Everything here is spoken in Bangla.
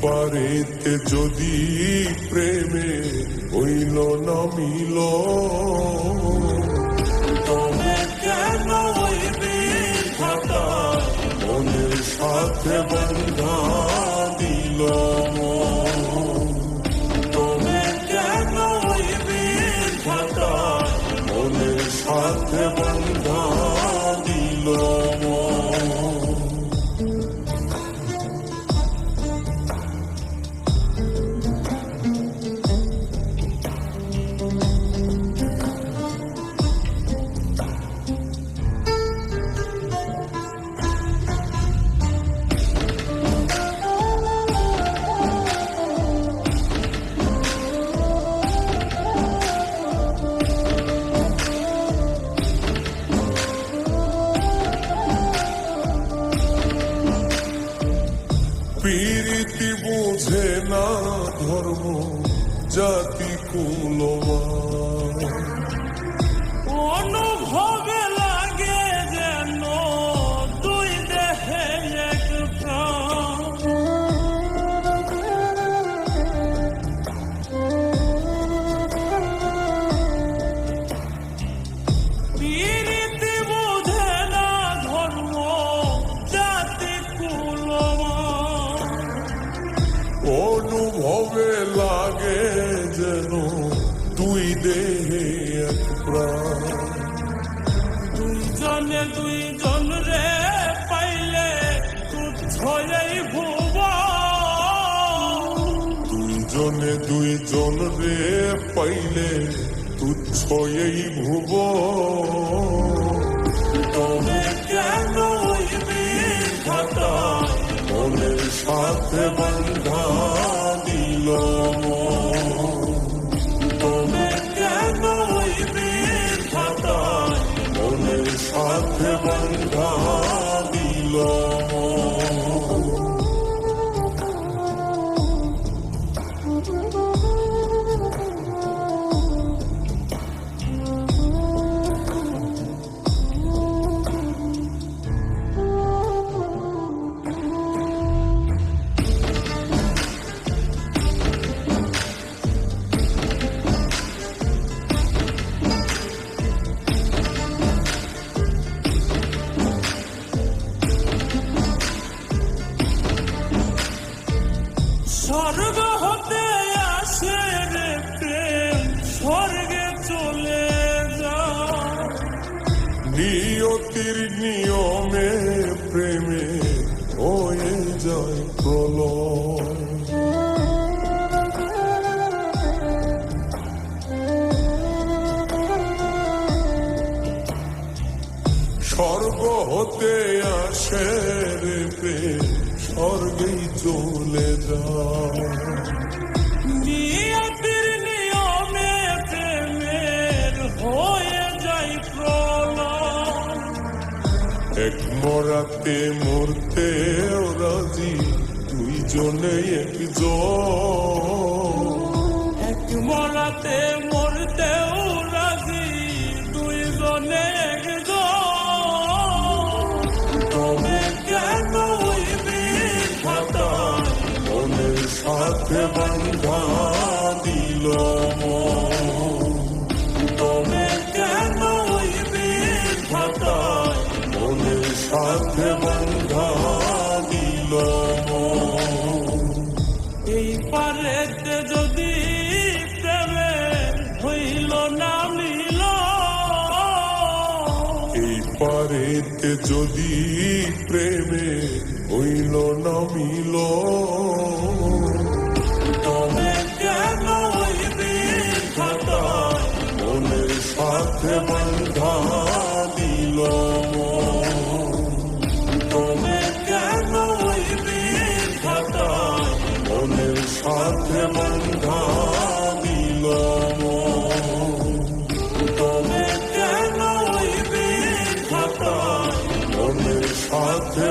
পারেতে যদি প্রেমে হইল না মিল, তবে কেন ওই বিধাতা মনের সাথে বন্ধা দিল? তবে কেন ওই বিধাতা মনের সাথে বন্ধা দিল? প্রীতি বুঝে না ধর্ম জাতি কুলমান, অনুভবে লাগে যেন দুই দেহে এক প্রাণ। প্রীতি বুঝে না ধর্ম জাতি কুলমান, অনুভবে লাগে যেন দুই দেহে এক প্রাণ। দুইজনে দুইজন রে পাইলে তুচ্ছ এই ভুবন। দুইজনে দুইজন রে পাইলে তুচ্ছ এই ভুবন। তবে কেন ওই বিধাতা মনের সাথে বন্ধা দিল? তবে কেন ওই বিধাতা মনের সাথে বন্ধা দিল? স্বর্গ হতে আসে রে প্রেম, স্বর্গে চলে যায়। নিয়তির নিয়মে প্রেমে হয়ে যায় প্রলয়। স্বর্গ হতে আসে রে প্রেম, স্বর্গেই চলে যায়। নিয়তির নিয়মে প্রেমের হয়ে যায় প্রলয়। এক মরাতে মরতে রাজি দুইজনে একজন। এক মরাতে মরতেও রাজি দুইজনে একজন। তবে কেন ওই বিধাতা মনের সাথে বন্ধা দিল? তবে কেন ওই বিধাতা মনের সাথে বন্ধা দিল? এই পারেতে যদি প্রেমে হইল না মিল, এই পারেতে যদি প্রেমে হইল না মিল, তবে কেন ওই বিধাতা মনের সাথে বন্ধা দিল? তবে কেন ওই বিধাতা মনের সাথে বন্ধা দিল? তবে কেন ওই বিধাতা মনের সাথে